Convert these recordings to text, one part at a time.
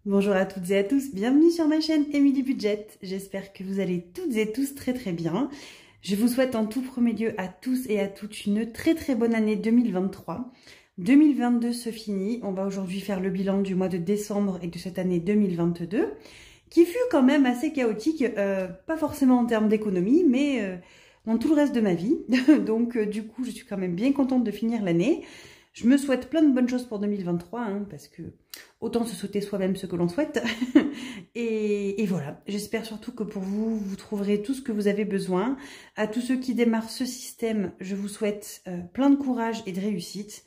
Bonjour à toutes et à tous, bienvenue sur ma chaîne Emily Budget. J'espère que vous allez toutes et tous très bien. Je vous souhaite en tout premier lieu à tous et à toutes une très bonne année 2023. 2022 se finit, on va aujourd'hui faire le bilan du mois de décembre et de cette année 2022, qui fut quand même assez chaotique, pas forcément en termes d'économie, mais dans tout le reste de ma vie. Donc du coup, je suis quand même bien contente de finir l'année. Je me souhaite plein de bonnes choses pour 2023, parce que autant se souhaiter soi-même ce que l'on souhaite. et voilà, j'espère surtout que pour vous, vous trouverez tout ce que vous avez besoin. À tous ceux qui démarrent ce système, je vous souhaite plein de courage et de réussite.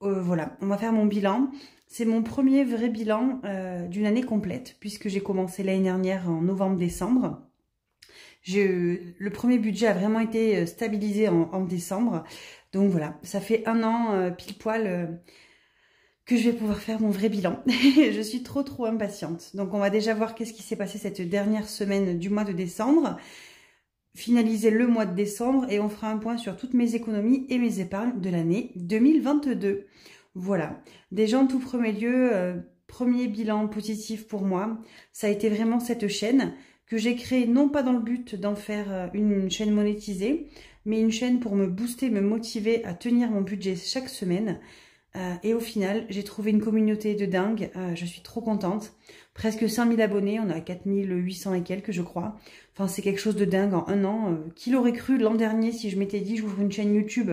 Voilà, on va faire mon bilan. C'est mon premier vrai bilan d'une année complète, puisque j'ai commencé l'année dernière en novembre-décembre. Le premier budget a vraiment été stabilisé en décembre. Donc voilà, ça fait un an pile poil que je vais pouvoir faire mon vrai bilan. Je suis trop impatiente. Donc on va déjà voir qu'est-ce qui s'est passé cette dernière semaine du mois de décembre. Finaliser le mois de décembre et on fera un point sur toutes mes économies et mes épargnes de l'année 2022. Voilà, déjà en tout premier lieu, premier bilan positif pour moi, ça a été vraiment cette chaîne que j'ai créée non pas dans le but d'en faire une chaîne monétisée, mais une chaîne pour me booster, me motiver à tenir mon budget chaque semaine. Et au final, j'ai trouvé une communauté de dingue, je suis trop contente. Presque 5000 abonnés, on a 4800 et quelques je crois. Enfin c'est quelque chose de dingue en un an. Qui l'aurait cru l'an dernier si je m'étais dit j'ouvre une chaîne YouTube,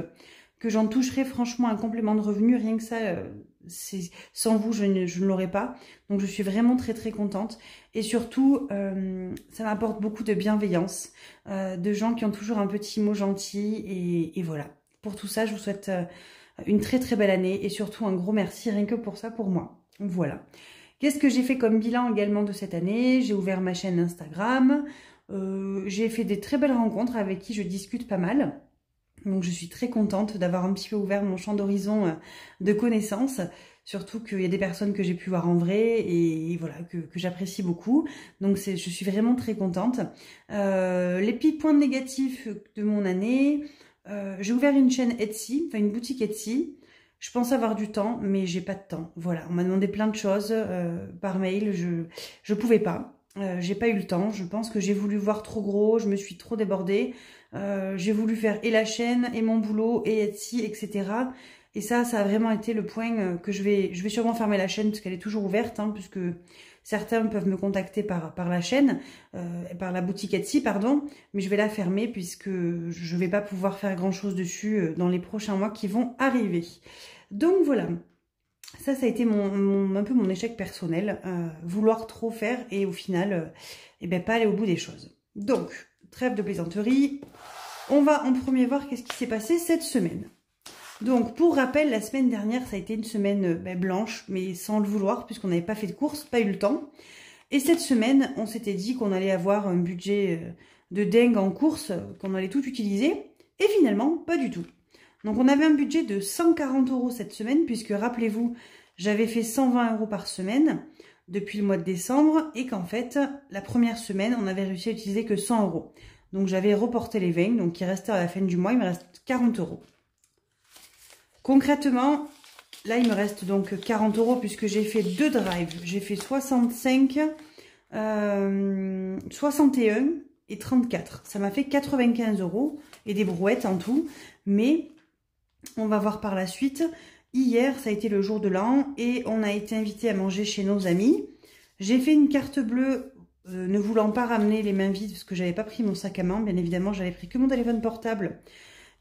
que j'en toucherais franchement un complément de revenu, rien que ça, sans vous je ne l'aurais pas. Donc je suis vraiment très contente. Et surtout, ça m'apporte beaucoup de bienveillance, de gens qui ont toujours un petit mot gentil. Et voilà, pour tout ça je vous souhaite une très belle année et surtout un gros merci rien que pour ça pour moi. Voilà. Qu'est-ce que j'ai fait comme bilan également de cette année? J'ai ouvert ma chaîne Instagram, j'ai fait des très belles rencontres avec qui je discute pas mal. Donc je suis très contente d'avoir un petit peu ouvert mon champ d'horizon de connaissances. Surtout qu'il y a des personnes que j'ai pu voir en vrai et voilà, que j'apprécie beaucoup. Donc je suis vraiment très contente. Les petits points négatifs de mon année, j'ai ouvert une chaîne Etsy, enfin une boutique Etsy. Je pense avoir du temps, mais j'ai pas de temps. Voilà, on m'a demandé plein de choses par mail, je pouvais pas. J'ai pas eu le temps, je pense que j'ai voulu voir trop gros, je me suis trop débordée. J'ai voulu faire et la chaîne, et mon boulot, et Etsy, etc. Et ça a vraiment été le point que je vais sûrement fermer la chaîne, parce qu'elle est toujours ouverte, puisque certains peuvent me contacter par la chaîne, par la boutique Etsy, pardon, mais je vais la fermer, puisque je vais pas pouvoir faire grand chose dessus dans les prochains mois qui vont arriver. Donc voilà. Ça a été un peu mon échec personnel, vouloir trop faire et au final, pas aller au bout des choses. Donc, trêve de plaisanterie, on va en premier voir qu'est-ce qui s'est passé cette semaine. Donc, pour rappel, la semaine dernière, ça a été une semaine blanche, mais sans le vouloir, puisqu'on n'avait pas fait de course, pas eu le temps. Et cette semaine, on s'était dit qu'on allait avoir un budget de dingue en course, qu'on allait tout utiliser, et finalement, pas du tout. Donc on avait un budget de 140 € cette semaine, puisque rappelez-vous, j'avais fait 120 € par semaine depuis le mois de décembre, et qu'en fait, la première semaine, on avait réussi à utiliser que 100 €. Donc j'avais reporté les 20, donc il restait à la fin du mois, il me reste 40 €. Concrètement, là il me reste donc 40 € puisque j'ai fait deux drives. J'ai fait 65, 61 et 34. Ça m'a fait 95 € et des brouettes en tout, mais on va voir par la suite. Hier, ça a été le jour de l'an et on a été invité à manger chez nos amis. J'ai fait une carte bleue, ne voulant pas ramener les mains vides parce que j'avais pas pris mon sac à main. Bien évidemment, j'avais pris que mon téléphone portable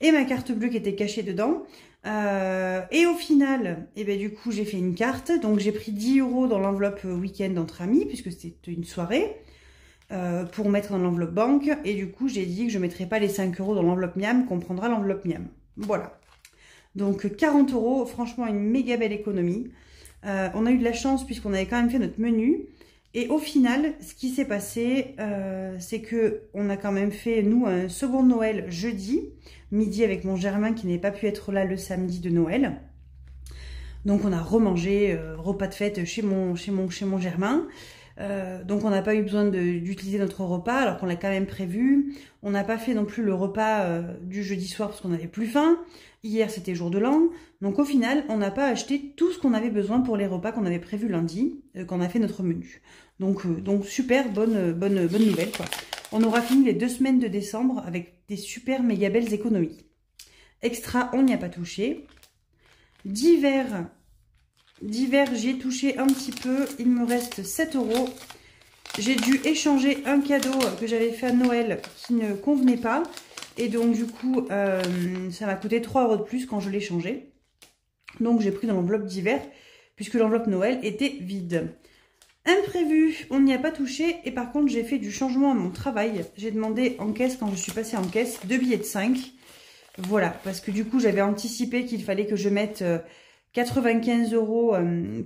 et ma carte bleue qui était cachée dedans. Et au final, du coup, j'ai fait une carte. Donc, j'ai pris 10 € dans l'enveloppe week-end entre amis puisque c'était une soirée. Pour mettre dans l'enveloppe banque. Et du coup, j'ai dit que je ne mettrais pas les 5 € dans l'enveloppe miam, qu'on prendra l'enveloppe miam. Voilà. Donc 40 €, franchement une méga belle économie. On a eu de la chance puisqu'on avait quand même fait notre menu. Et au final, ce qui s'est passé, c'est que on a quand même fait, nous, un second Noël jeudi, midi avec mon Germain qui n'avait pas pu être là le samedi de Noël. Donc on a remangé repas de fête chez mon Germain. Donc on n'a pas eu besoin d'utiliser notre repas alors qu'on l'a quand même prévu. On n'a pas fait non plus le repas du jeudi soir parce qu'on n'avait plus faim. Hier c'était jour de l'an. Donc au final on n'a pas acheté tout ce qu'on avait besoin pour les repas qu'on avait prévus lundi, quand on a fait notre menu. Donc super bonne nouvelle quoi. On aura fini les 2 semaines de décembre avec des super méga belles économies. Extra, on n'y a pas touché. Divers, j'y ai touché un petit peu. Il me reste 7 €. J'ai dû échanger un cadeau que j'avais fait à Noël qui ne convenait pas. Et donc, du coup, ça m'a coûté 3 € de plus quand je l'ai changé. Donc, j'ai pris dans l'enveloppe divers puisque l'enveloppe Noël était vide. Imprévu, on n'y a pas touché. Et par contre, j'ai fait du changement à mon travail. J'ai demandé en caisse, quand je suis passée en caisse, 2 billets de 5. Voilà, parce que du coup, j'avais anticipé qu'il fallait que je mette 95 €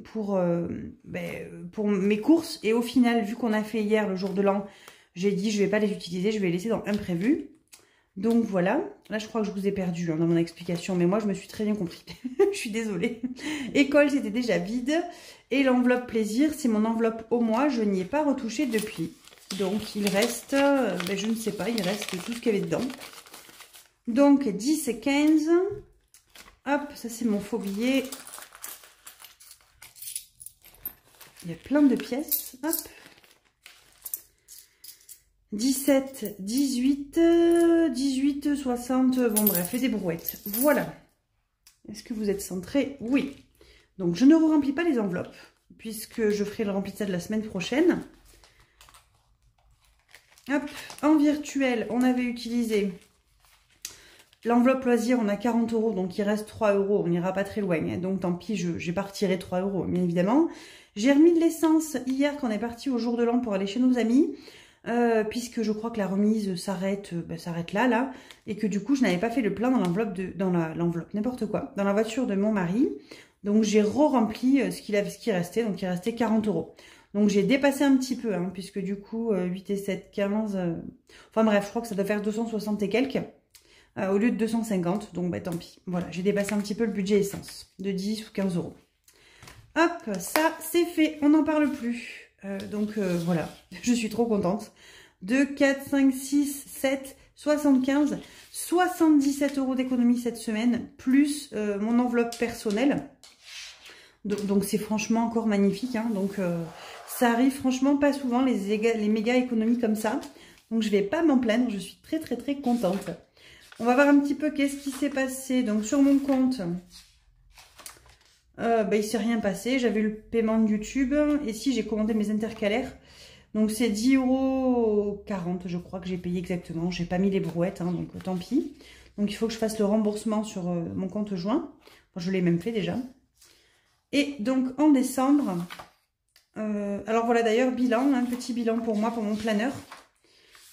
pour mes courses. Et au final, vu qu'on a fait hier le jour de l'an, j'ai dit je vais pas les utiliser, je vais les laisser dans imprévu. Donc voilà, là je crois que je vous ai perdu dans mon explication, mais moi je me suis très bien compris. Je suis désolée. École, c'était déjà vide. Et l'enveloppe plaisir, c'est mon enveloppe au mois, je n'y ai pas retouché depuis. Donc il reste, je ne sais pas, il reste tout ce qu'il y avait dedans. Donc 10 et 15. Hop, ça c'est mon faux billet. Il y a plein de pièces. Hop. 17, 18, 18, 60. Bon bref, et des brouettes. Voilà. Est-ce que vous êtes centrés? Oui. Donc je ne remplis pas les enveloppes, puisque je ferai le remplissage la semaine prochaine. Hop, en virtuel, on avait utilisé l'enveloppe loisir, on a 40 €, donc il reste 3 €. On n'ira pas très loin, hein, donc tant pis, je n'ai pas retiré 3 €, bien évidemment. J'ai remis de l'essence hier quand on est parti au jour de l'an pour aller chez nos amis, puisque je crois que la remise s'arrête là, et que du coup, je n'avais pas fait le plein dans l'enveloppe, n'importe quoi, dans la voiture de mon mari. Donc j'ai re-rempli ce qui restait, donc il restait 40 €. Donc j'ai dépassé un petit peu, hein, puisque du coup, 8 et 7, 15... Enfin bref, je crois que ça doit faire 260 et quelques. Au lieu de 250, donc tant pis. Voilà, j'ai dépassé un petit peu le budget essence, de 10 ou 15 €. Hop, ça c'est fait, on n'en parle plus. Voilà, je suis trop contente. 2, 4, 5, 6, 7, 75, 77 € d'économie cette semaine, plus mon enveloppe personnelle. Donc c'est franchement encore magnifique, hein. Ça arrive franchement pas souvent les méga économies comme ça. Donc je vais pas m'en plaindre, je suis très très très contente. On va voir un petit peu qu'est-ce qui s'est passé. Donc sur mon compte, il s'est rien passé. J'avais le paiement de YouTube. Et si j'ai commandé mes intercalaires. Donc c'est 10,40 € je crois que j'ai payé exactement. J'ai pas mis les brouettes, hein, donc tant pis. Donc il faut que je fasse le remboursement sur mon compte joint. Enfin, je l'ai même fait déjà. Et donc en décembre, alors voilà d'ailleurs bilan, un petit bilan pour moi, pour mon planeur.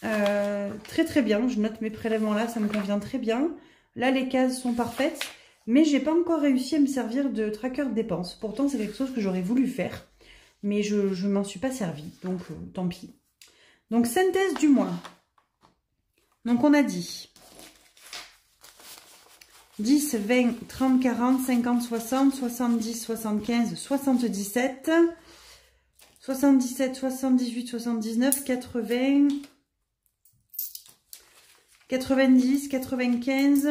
Très très bien, je note mes prélèvements là, ça me convient très bien. Là les cases sont parfaites, mais j'ai pas encore réussi à me servir de tracker de dépenses. Pourtant c'est quelque chose que j'aurais voulu faire, mais je m'en suis pas servi, donc tant pis. Donc synthèse du mois. Donc on a dit 10, 20, 30, 40, 50, 60, 70, 75, 77, 77, 78, 79, 80... 90, 95,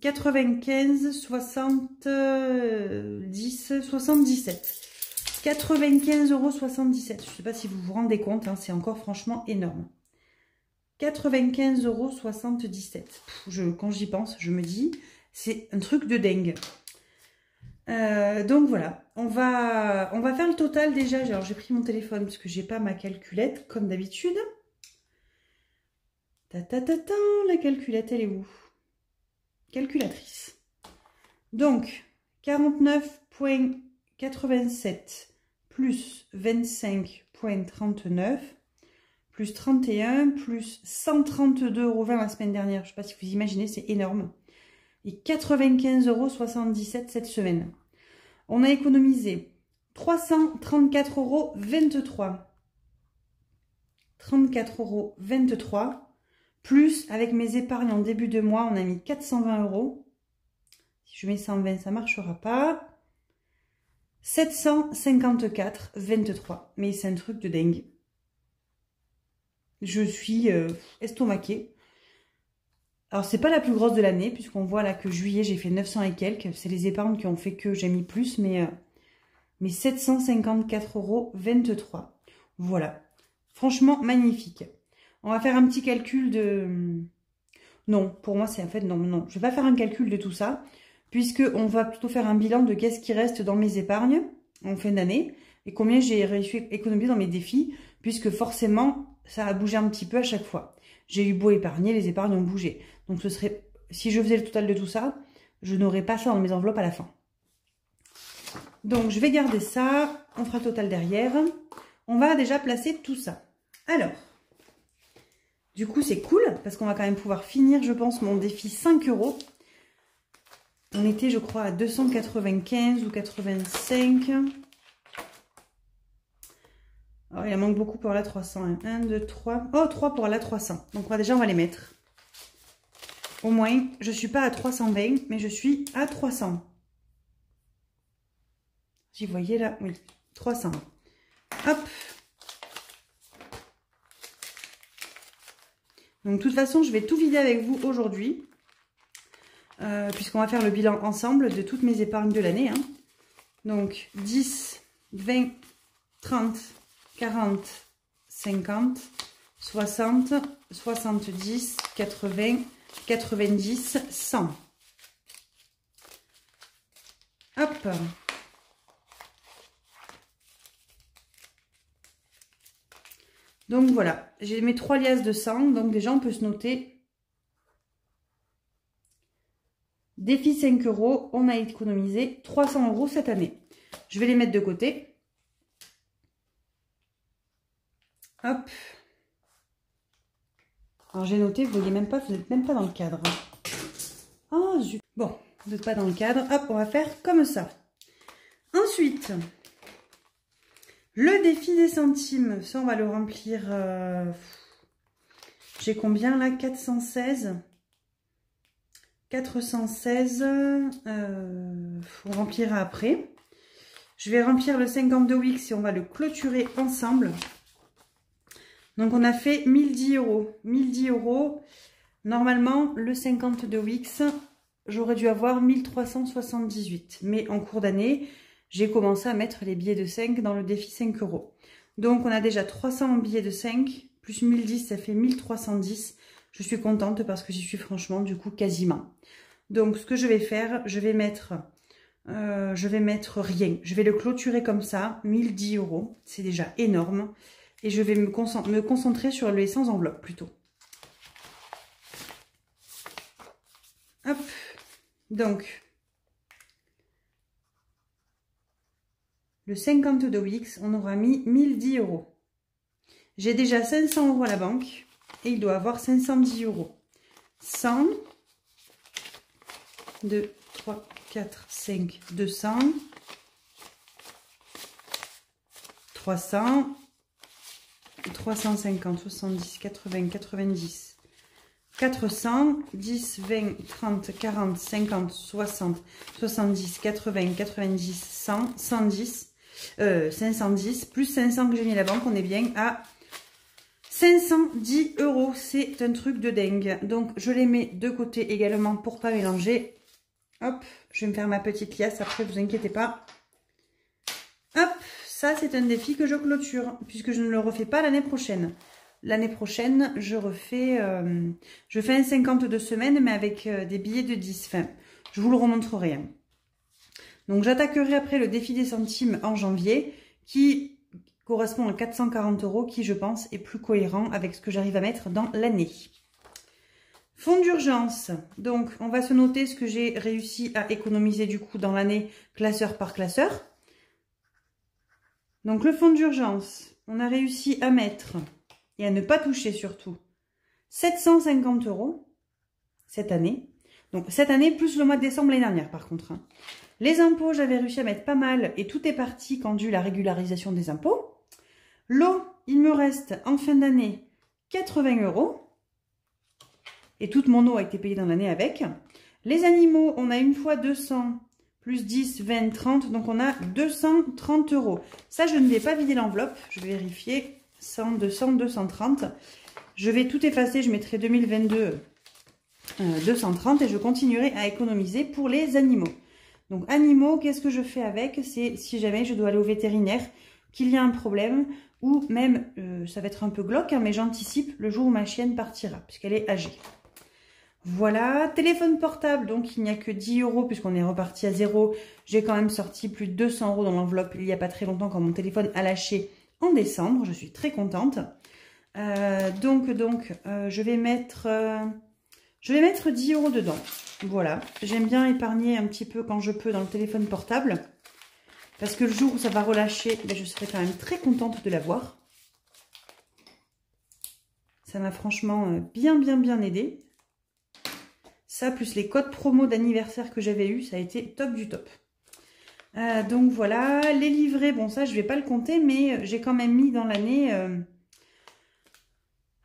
95, 70, 77. 95,77 €. Je ne sais pas si vous vous rendez compte, hein, c'est encore franchement énorme. 95,77 €. Quand j'y pense, je me dis, c'est un truc de dingue. Donc voilà, on va faire le total déjà. Alors j'ai pris mon téléphone parce que j'ai pas ma calculette comme d'habitude. La calculette, elle est où? Calculatrice. Donc, 49,87 plus 25,39 plus 31 plus 132,20 € la semaine dernière. Je ne sais pas si vous imaginez, c'est énorme. Et 95,77 € cette semaine. On a économisé 334,23 €. 34,23 €. Plus, avec mes épargnes en début de mois, on a mis 420 €. Si je mets 120, ça ne marchera pas. 754,23. Mais c'est un truc de dingue. Je suis estomaquée. Alors, c'est pas la plus grosse de l'année, puisqu'on voit là que juillet, j'ai fait 900 et quelques. C'est les épargnes qui ont fait que j'ai mis plus, mais 754,23 €. Voilà. Franchement, magnifique. On va faire un petit calcul de... Non, pour moi, c'est en fait... Non, non. Je vais pas faire un calcul de tout ça, puisqu'on va plutôt faire un bilan de qu'est-ce qui reste dans mes épargnes en fin d'année et combien j'ai réussi à économiser dans mes défis, puisque forcément, ça a bougé un petit peu à chaque fois. J'ai eu beau épargner, les épargnes ont bougé. Donc ce serait, si je faisais le total de tout ça, je n'aurais pas ça dans mes enveloppes à la fin. Donc je vais garder ça, on fera le total derrière. On va déjà placer tout ça. Alors, du coup c'est cool, parce qu'on va quand même pouvoir finir, je pense, mon défi 5 €. On était, je crois, à 295 ou 85. Alors, il en manque beaucoup pour la 300. 1, 2, 3. Oh, 3 pour la 300. Donc, on va les mettre. Au moins, je ne suis pas à 320, mais je suis à 300. J'y voyais là, oui. 300. Hop. Donc, de toute façon, je vais tout vider avec vous aujourd'hui. Puisqu'on va faire le bilan ensemble de toutes mes épargnes de l'année. Hein. Donc, 10, 20, 30, 40, 50, 60, 70, 80, 90, 100. Hop. Donc voilà, j'ai mes 3 liasses de 100. Donc déjà, on peut se noter. Défi 5 €, on a économisé 300 € cette année. Je vais les mettre de côté. Hop. Alors j'ai noté, vous n'êtes même pas dans le cadre. Oh zut. Bon, vous n'êtes pas dans le cadre. Hop, on va faire comme ça. Ensuite, le défi des centimes. Ça, on va le remplir. J'ai combien là? 416. 416, on remplira après. Je vais remplir le 52 Wix et on va le clôturer ensemble. Donc on a fait 1010 €. 1010 €. Normalement, le 52 Wix, j'aurais dû avoir 1378. Mais en cours d'année, j'ai commencé à mettre les billets de 5 dans le défi 5 €. Donc on a déjà 300 en billets de 5, plus 1010, ça fait 1310. Je suis contente parce que j'y suis franchement du coup quasiment. Donc ce que je vais faire, je vais mettre rien. Je vais le clôturer comme ça, 1010 €. C'est déjà énorme. Et je vais me concentrer sur les sans enveloppe plutôt. Hop. Donc, le 52 Wix, on aura mis 1010 €. J'ai déjà 500 € à la banque. Et il doit avoir 510 €. 100, 2, 3, 4, 5, 200, 300, 350, 70, 80, 90, 400, 10, 20, 30, 40, 50, 60, 70, 80, 90, 100, 110, 510, plus 500 que j'ai mis à la banque, on est bien à 510 €, c'est un truc de dingue. Donc, je les mets de côté également pour pas mélanger. Hop, je vais me faire ma petite liasse après, vous inquiétez pas. Hop, ça c'est un défi que je clôture, puisque je ne le refais pas l'année prochaine. L'année prochaine, je fais un 52 semaines, mais avec des billets de 10. Enfin, je vous le remontrerai. Hein. Donc, j'attaquerai après le défi des centimes en janvier, qui correspond à 440 €, qui je pense est plus cohérent avec ce que j'arrive à mettre dans l'année. Fonds d'urgence. Donc, on va se noter ce que j'ai réussi à économiser du coup dans l'année, classeur par classeur. Donc, le fonds d'urgence, on a réussi à mettre, et à ne pas toucher surtout, 750 € cette année. Donc, cette année, plus le mois de décembre l'année dernière, par contre. Hein. Les impôts, j'avais réussi à mettre pas mal, et tout est parti quand dû la régularisation des impôts. L'eau, il me reste en fin d'année 80 €. Et toute mon eau a été payée dans l'année avec. Les animaux, on a une fois 200, plus 10, 20, 30. Donc, on a 230 €. Ça, je ne vais pas vider l'enveloppe. Je vais vérifier. 100, 200, 230. Je vais tout effacer. Je mettrai 2022 230 et je continuerai à économiser pour les animaux. Donc, animaux, qu'est-ce que je fais avec? C'est si jamais je dois aller au vétérinaire, qu'il y a un problème, ou même, ça va être un peu glauque, hein, mais j'anticipe le jour où ma chienne partira, puisqu'elle est âgée. Voilà, téléphone portable, donc il n'y a que 10 € puisqu'on est reparti à zéro. J'ai quand même sorti plus de 200 € dans l'enveloppe il n'y a pas très longtemps quand mon téléphone a lâché en décembre. Je suis très contente. Je vais mettre 10 € dedans. Voilà, j'aime bien épargner un petit peu quand je peux dans le téléphone portable. Parce que le jour où ça va relâcher, ben, je serai quand même très contente de l'avoir. Ça m'a franchement bien aidé. Ça, plus les codes promo d'anniversaire que j'avais eu, ça a été top du top. Donc voilà, les livrets, bon ça je vais pas le compter, mais j'ai quand même mis dans l'année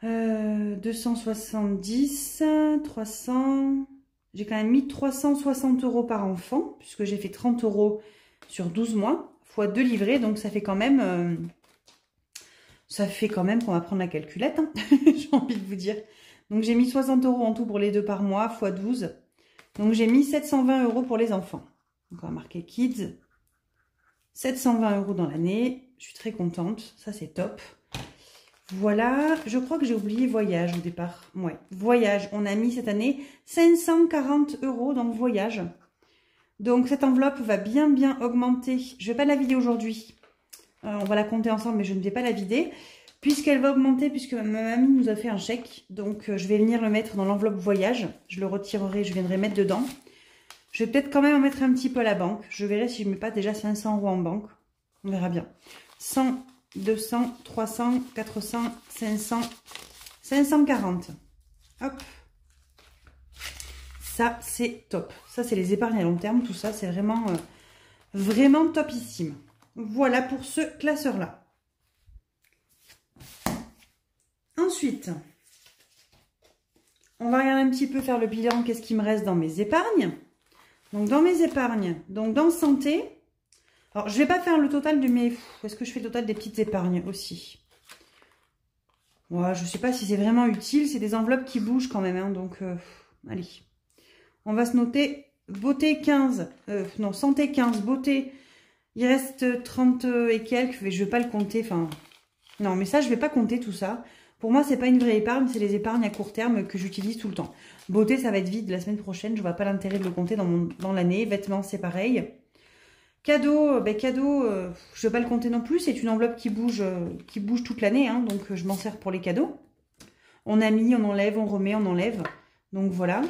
270, 300... J'ai quand même mis 360 € par enfant, puisque j'ai fait 30 € sur 12 mois, fois 2 livrets, donc ça fait quand même... qu'on va prendre la calculette, hein, j'ai envie de vous dire. Donc j'ai mis 60 € en tout pour les deux par mois, fois 12. Donc j'ai mis 720 € pour les enfants. Donc on va marquer Kids. 720 € dans l'année. Je suis très contente, ça c'est top. Voilà, je crois que j'ai oublié voyage au départ. Ouais, voyage, on a mis cette année 540 € dans le voyage. Donc cette enveloppe va bien augmenter. Je ne vais pas la vider aujourd'hui. On va la compter ensemble, mais je ne vais pas la vider. Puisqu'elle va augmenter, puisque ma mamie nous a fait un chèque. Donc je vais venir le mettre dans l'enveloppe voyage. Je le retirerai, je viendrai mettre dedans. Je vais peut-être quand même en mettre un petit peu à la banque. Je verrai si je ne mets pas déjà 500 € en banque. On verra bien. 100, 200, 300, 400, 500, 540. Hop. Ça, c'est top. Ça, c'est les épargnes à long terme. Tout ça, c'est vraiment, vraiment topissime. Voilà pour ce classeur-là. Ensuite, on va regarder un petit peu, faire le bilan. Qu'est-ce qui me reste dans mes épargnes? Donc, dans mes épargnes, donc dans santé. Alors, je ne vais pas faire le total de mes... Est-ce que je fais le total des petites épargnes aussi? Ouais, je ne sais pas si c'est vraiment utile. C'est des enveloppes qui bougent quand même. Hein, donc, allez. On va se noter beauté 15. Non, santé 15. Beauté, il reste 30 et quelques. Mais je ne vais pas le compter. Enfin, non, mais ça, je ne vais pas compter tout ça. Pour moi, c'est pas une vraie épargne. C'est les épargnes à court terme que j'utilise tout le temps. Beauté, ça va être vide la semaine prochaine. Je ne vois pas l'intérêt de le compter dans l'année. Vêtements, c'est pareil. Cadeau, je ne vais pas le compter non plus. C'est une enveloppe qui bouge toute l'année. Hein, donc, je m'en sers pour les cadeaux. On a mis, on enlève, on remet, on enlève. Donc, voilà.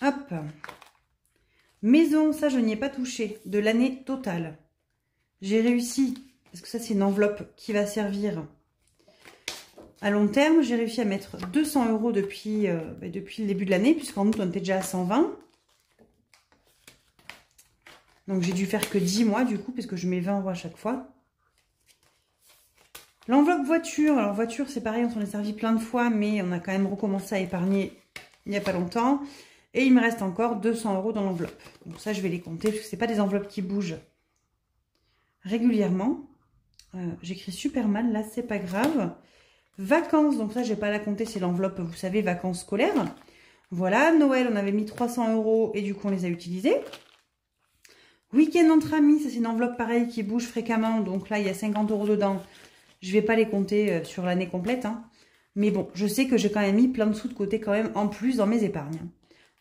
Hop. Maison, ça, je n'y ai pas touché. De l'année totale. J'ai réussi, parce que ça, c'est une enveloppe qui va servir à long terme. J'ai réussi à mettre 200 € depuis le début de l'année, puisqu'en août, on était déjà à 120. Donc, j'ai dû faire que 10 mois, du coup, puisque je mets 20 € à chaque fois. L'enveloppe voiture. Alors, voiture, c'est pareil, on s'en est servi plein de fois, mais on a quand même recommencé à épargner il n'y a pas longtemps. Et il me reste encore 200 € dans l'enveloppe. Donc, ça, je vais les compter, parce que ce n'est pas des enveloppes qui bougent régulièrement. J'écris super mal, là, c'est pas grave. Vacances, donc ça, je vais pas la compter, c'est l'enveloppe, vous savez, vacances scolaires. Voilà, Noël, on avait mis 300 € et du coup, on les a utilisés. Week-end entre amis, ça c'est une enveloppe pareille qui bouge fréquemment. Donc là, il y a 50 € dedans. Je ne vais pas les compter sur l'année complète. Hein. Mais bon, je sais que j'ai quand même mis plein de sous de côté quand même en plus dans mes épargnes.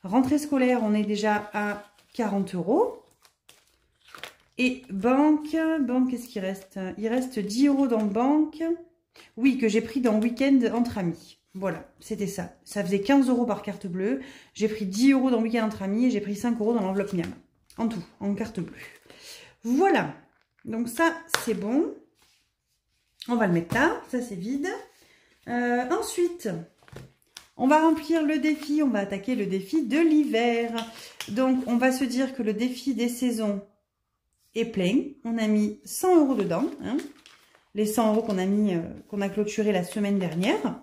Rentrée scolaire, on est déjà à 40 €. Et banque, qu'est-ce qu'il reste? Il reste 10 € dans banque. Oui, que j'ai pris dans week-end entre amis. Voilà, c'était ça. Ça faisait 15 € par carte bleue. J'ai pris 10 € dans week-end entre amis et j'ai pris 5 € dans l'enveloppe miam. En tout, en carte bleue. Voilà. Donc ça, c'est bon. On va le mettre là. Ça, c'est vide. Ensuite, on va remplir le défi. On va attaquer le défi de l'hiver. Donc, on va se dire que le défi des saisons est plein. On a mis 100 € dedans. Hein, les 100 € qu'on a mis, qu'on a clôturé la semaine dernière.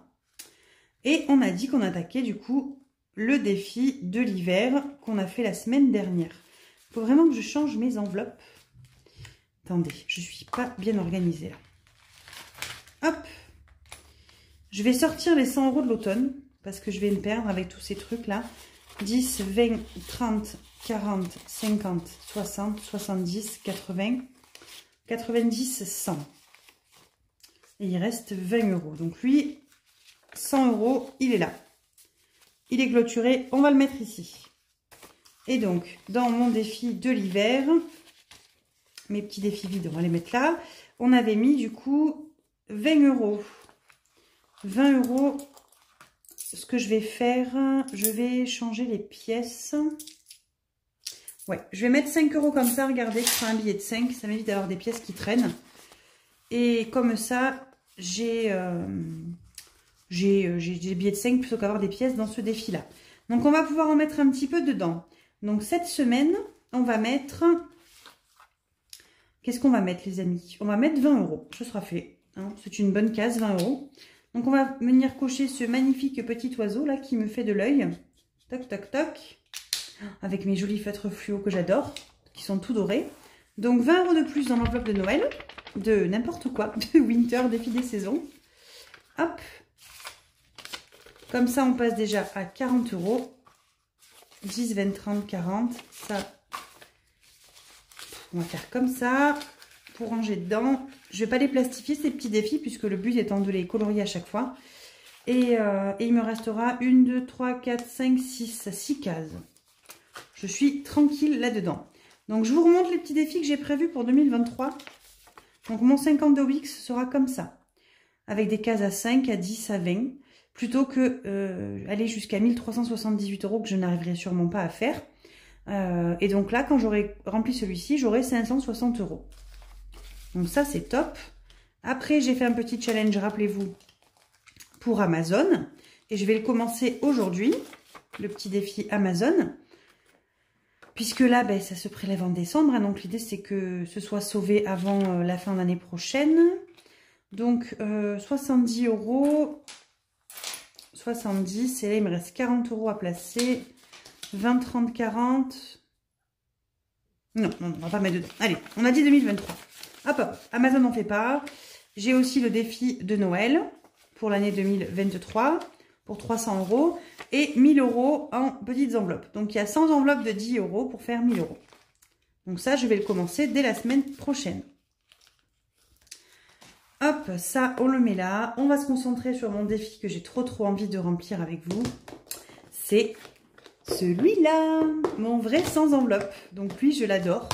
Et on a dit qu'on attaquait du coup le défi de l'hiver qu'on a fait la semaine dernière. Il faut vraiment que je change mes enveloppes. Attendez, je ne suis pas bien organisée là. Hop. Je vais sortir les 100 € de l'automne parce que je vais me perdre avec tous ces trucs là. 10, 20, 30, 40, 50, 60, 70, 80, 90, 100. Et il reste 20 €. Donc lui, 100 €, il est là. Il est clôturé, on va le mettre ici. Et donc, dans mon défi de l'hiver, mes petits défis vides, on va les mettre là. On avait mis du coup 20 €. 20 €. Ce que je vais faire, je vais changer les pièces. Ouais, je vais mettre 5 € comme ça. Regardez, je prends un billet de 5. Ça m'évite d'avoir des pièces qui traînent. Et comme ça, j'ai des billets de 5 plutôt qu'avoir des pièces dans ce défi-là. Donc, on va pouvoir en mettre un petit peu dedans. Donc, cette semaine, on va mettre... Qu'est-ce qu'on va mettre, les amis? On va mettre 20 €. Ce sera fait. Hein. C'est une bonne case, 20 €. Donc, on va venir cocher ce magnifique petit oiseau là qui me fait de l'œil. Toc, toc, toc. Avec mes jolis feutres fluo que j'adore, qui sont tout dorés. Donc, 20 € de plus dans l'enveloppe de Noël, de n'importe quoi, de winter, défi des saisons. Hop. Comme ça, on passe déjà à 40 €. 10, 20, 30, 40. Ça, on va faire comme ça. Pour ranger dedans, je vais pas les plastifier ces petits défis puisque le but étant de les colorier à chaque fois. Et il me restera 1, 2, 3, 4, 5, 6 cases. Je suis tranquille là-dedans. Donc je vous remonte les petits défis que j'ai prévus pour 2023. Donc mon 52 Wix sera comme ça. Avec des cases à 5, à 10, à 20. Plutôt que aller jusqu'à 1378 € que je n'arriverai sûrement pas à faire. Et donc là, quand j'aurai rempli celui-ci, j'aurai 560 €. Donc ça, c'est top. Après, j'ai fait un petit challenge, rappelez-vous, pour Amazon. Et je vais le commencer aujourd'hui, le petit défi Amazon. Puisque là, ben, ça se prélève en décembre. Hein, donc l'idée, c'est que ce soit sauvé avant la fin de l'année prochaine. Donc 70 €. 70. Et là, il me reste 40 € à placer. 20, 30, 40. Non, on va pas mettre dedans. Allez, on a dit 2023. Hop, hop, Amazon n'en fait pas. J'ai aussi le défi de Noël pour l'année 2023 pour 300 € et 1000 € en petites enveloppes. Donc, il y a 100 enveloppes de 10 € pour faire 1000 €. Donc, ça, je vais le commencer dès la semaine prochaine. Hop, ça, on le met là. On va se concentrer sur mon défi que j'ai trop envie de remplir avec vous. C'est celui-là, mon vrai sans enveloppe. Donc, lui, je l'adore.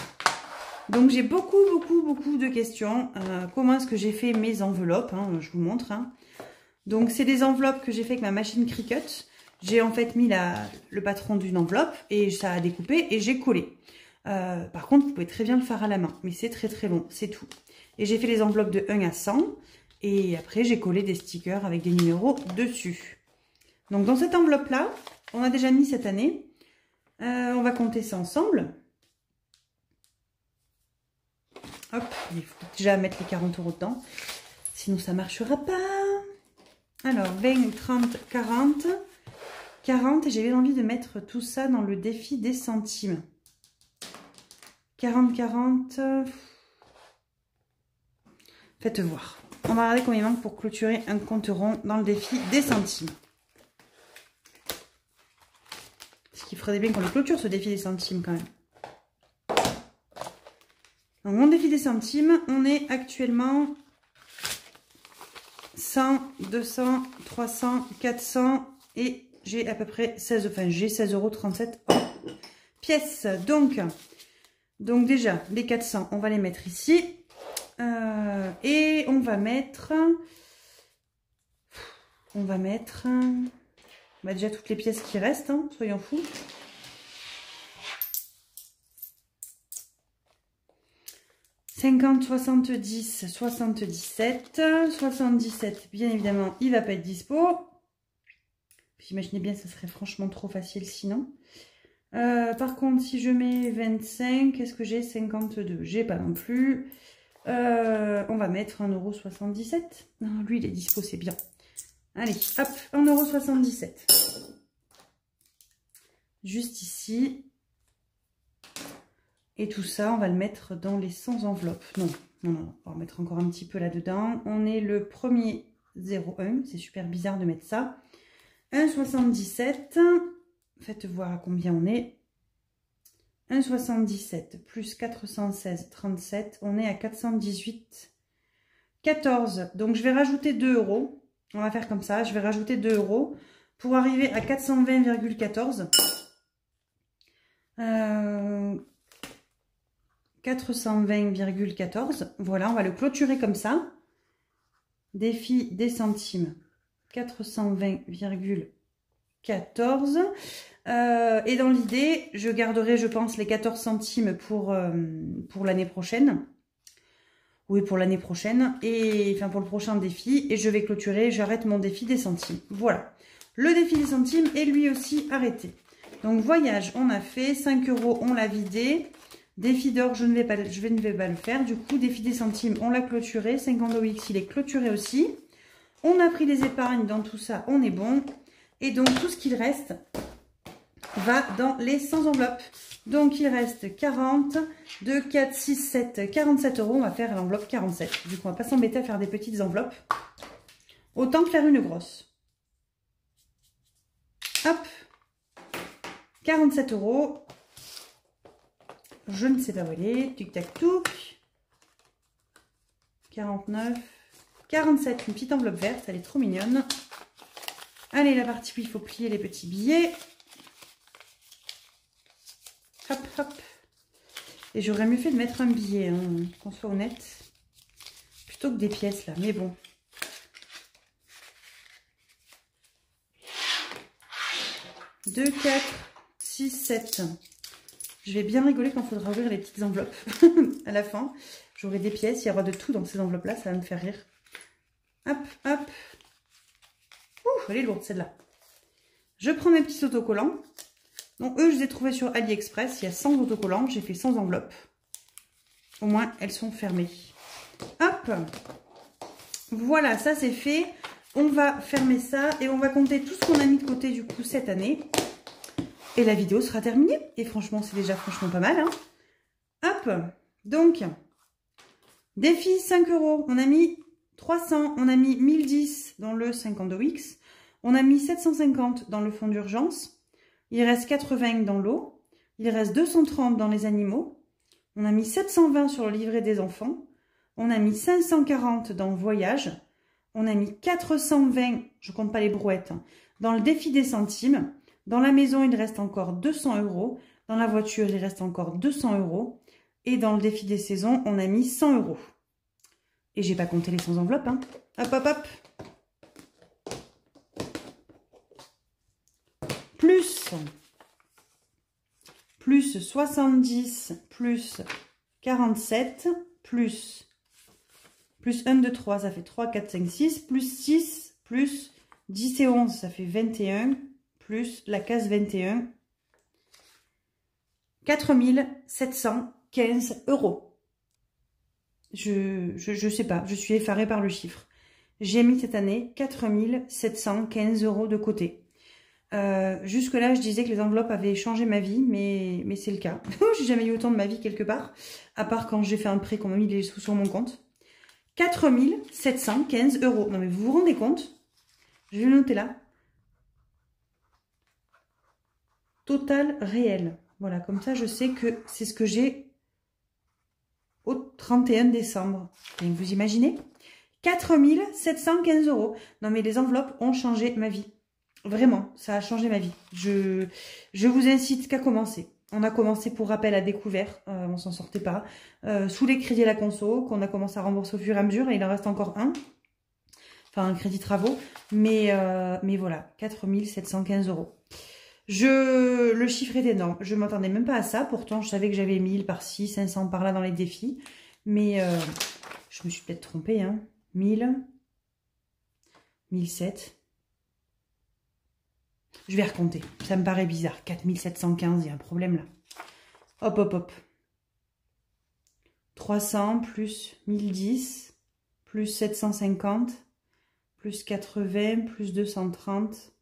Donc, j'ai beaucoup de questions. Comment est-ce que j'ai fait mes enveloppes, hein, je vous montre. Hein. Donc, c'est des enveloppes que j'ai fait avec ma machine Cricut. J'ai en fait mis le patron d'une enveloppe et ça a découpé et j'ai collé. Par contre, vous pouvez très bien le faire à la main, mais c'est très long, c'est tout. Et j'ai fait les enveloppes de 1 à 100 et après, j'ai collé des stickers avec des numéros dessus. Donc, dans cette enveloppe-là, on a déjà mis cette année. On va compter ça ensemble. Hop, il faut déjà mettre les 40 € dedans. Sinon, ça ne marchera pas. Alors, 20, 30, 40. 40, et j'avais envie de mettre tout ça dans le défi des centimes. 40, 40. Faites voir. On va regarder combien il manque pour clôturer un compte rond dans le défi des centimes. Ce qui ferait bien qu'on le clôture, ce défi des centimes, quand même. Donc, mon défi des centimes, on est actuellement 100, 200, 300, 400 et j'ai à peu près 16, enfin j'ai 16,37 € en pièces. Donc déjà, les 400, on va les mettre ici. Et on va mettre déjà toutes les pièces qui restent, hein, soyons fous. « 50, 70, 77, 77, bien évidemment, il va pas être dispo. Puis imaginez bien, ça serait franchement trop facile sinon. Par contre, si je mets 25, est-ce que j'ai 52? J'ai pas non plus. On va mettre 1,77 €. Non, lui, il est dispo, c'est bien. Allez, hop, 1,77 €. juste ici. Et tout ça, on va le mettre dans les 100 enveloppes. Non, non, non, on va en mettre encore un petit peu là-dedans. On est le premier 01, c'est super bizarre de mettre ça. 1,77, faites voir à combien on est. 1,77 plus 416, 37, on est à 418, 14. Donc je vais rajouter 2 euros. On va faire comme ça, je vais rajouter 2 euros pour arriver à 420,14. 420,14. Voilà, on va le clôturer comme ça. Défi des centimes. 420,14. Et dans l'idée, je garderai, je pense, les 14 centimes pour l'année prochaine. Oui, pour l'année prochaine. Et enfin, pour le prochain défi. Et je vais clôturer, j'arrête mon défi des centimes. Voilà. Le défi des centimes est lui aussi arrêté. Donc, voyage, on a fait. 5 euros, on l'a vidé. Défi d'or, je ne vais pas le faire. Du coup, défi des centimes, on l'a clôturé. 50 OX, il est clôturé aussi. On a pris les épargnes dans tout ça, on est bon. Et donc, tout ce qu'il reste va dans les 100 enveloppes. Donc, il reste 40, 2, 4, 6, 7, 47 euros. On va faire l'enveloppe 47. Du coup, on ne va pas s'embêter à faire des petites enveloppes. Autant faire une grosse. Hop. 47 euros. Je ne sais pas où elle est. Tic tac touc. 49. 47. Une petite enveloppe verte. Elle est trop mignonne. Allez, la partie où il faut plier les petits billets. Hop, hop. Et j'aurais mieux fait de mettre un billet, hein, qu'on soit honnête. Plutôt que des pièces, là. Mais bon. Deux, 4, 6, 7. Je vais bien rigoler quand il faudra ouvrir les petites enveloppes. À la fin, j'aurai des pièces. Il y aura de tout dans ces enveloppes-là. Ça va me faire rire. Hop, hop. Ouh, elle est lourde, celle-là. Je prends mes petits autocollants. Donc, eux, je les ai trouvés sur AliExpress. Il y a 100 autocollants. J'ai fait 100 enveloppes. Au moins, elles sont fermées. Hop. Voilà, ça, c'est fait. On va fermer ça et on va compter tout ce qu'on a mis de côté, du coup, cette année. Et la vidéo sera terminée. Et franchement, c'est déjà franchement pas mal. Hein. Hop. Donc, défi 5 euros. On a mis 300. On a mis 1010 dans le 52X. On a mis 750 dans le fonds d'urgence. Il reste 80 dans l'eau. Il reste 230 dans les animaux. On a mis 720 sur le livret des enfants. On a mis 540 dans le voyage. On a mis 420, je compte pas les brouettes, hein, dans le défi des centimes. Dans la maison, il reste encore 200 euros. Dans la voiture, il reste encore 200 euros. Et dans le défi des saisons, on a mis 100 euros. Et j'ai pas compté les 100 enveloppes. Hein. Hop, hop, hop. Plus 70, plus 47, plus 1, 2, 3, ça fait 3, 4, 5, 6, plus 6, plus 10 et 11, ça fait 21, plus la case 21, 4 715 euros. Je sais pas, je suis effarée par le chiffre. J'ai mis cette année 4 715 euros de côté. Jusque là je disais que les enveloppes avaient changé ma vie, mais c'est le cas. J'ai jamais eu autant de ma vie quelque part, à part quand j'ai fait un prêt qu'on m'a mis les sous sur mon compte. 4 715 euros. Non mais vous vous rendez compte? Je vais le noter là. Total réel. Voilà, comme ça je sais que c'est ce que j'ai au 31 décembre. Et vous imaginez? 4 715 euros. Non mais les enveloppes ont changé ma vie. Vraiment, ça a changé ma vie. Je vous incite qu'à commencer. On a commencé pour rappel à découvert, on s'en sortait pas. Sous les crédits à la conso, qu'on a commencé à rembourser au fur et à mesure, et il en reste encore un. Enfin, un crédit travaux. Mais voilà, 4 715 euros. Le chiffre est énorme. Je ne m'attendais même pas à ça. Pourtant, je savais que j'avais 1000 par-ci, 500 par-là dans les défis. Mais je me suis peut-être trompée. Hein. 1000, 1007... Je vais recompter. Ça me paraît bizarre. 4715, il y a un problème là. Hop, hop, hop. 300 plus 1010 plus 750 plus 80 plus 230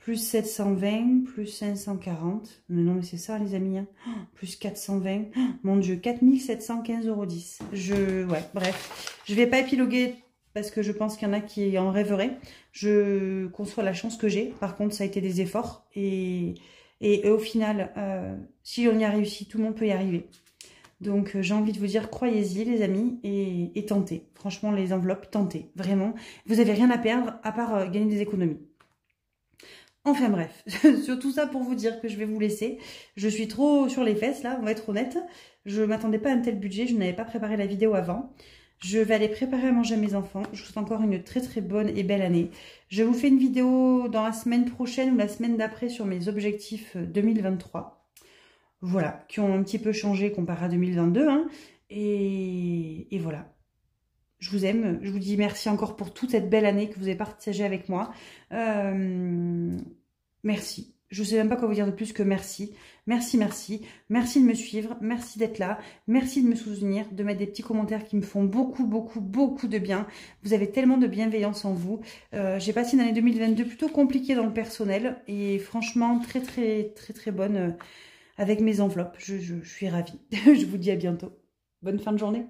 plus 720, plus 540. Mais non, mais c'est ça, les amis. Hein. Plus 420. Mon Dieu, 4715,10 €. Ouais, bref. Je vais pas épiloguer parce que je pense qu'il y en a qui en rêveraient. Je conçois la chance que j'ai. Par contre, ça a été des efforts. Et au final, si on y a réussi, tout le monde peut y arriver. Donc, j'ai envie de vous dire, croyez-y, les amis, et tentez. Franchement, les enveloppes, tentez. Vraiment. Vous n'avez rien à perdre, à part gagner des économies. Enfin bref, sur tout ça pour vous dire que je vais vous laisser. Je suis trop sur les fesses là, on va être honnête. Je m'attendais pas à un tel budget, je n'avais pas préparé la vidéo avant. Je vais aller préparer à manger à mes enfants. Je vous souhaite encore une très très bonne et belle année. Je vous fais une vidéo dans la semaine prochaine ou la semaine d'après sur mes objectifs 2023. Voilà, qui ont un petit peu changé comparé à 2022. Hein. Et voilà. Je vous aime, je vous dis merci encore pour toute cette belle année que vous avez partagée avec moi. Merci. Je ne sais même pas quoi vous dire de plus que merci. Merci, merci. Merci de me suivre, merci d'être là, merci de me soutenir, de mettre des petits commentaires qui me font beaucoup, beaucoup, beaucoup de bien. Vous avez tellement de bienveillance en vous. J'ai passé une année 2022 plutôt compliquée dans le personnel et franchement très, très, très, très bonne avec mes enveloppes. Je suis ravie. Je vous dis à bientôt. Bonne fin de journée.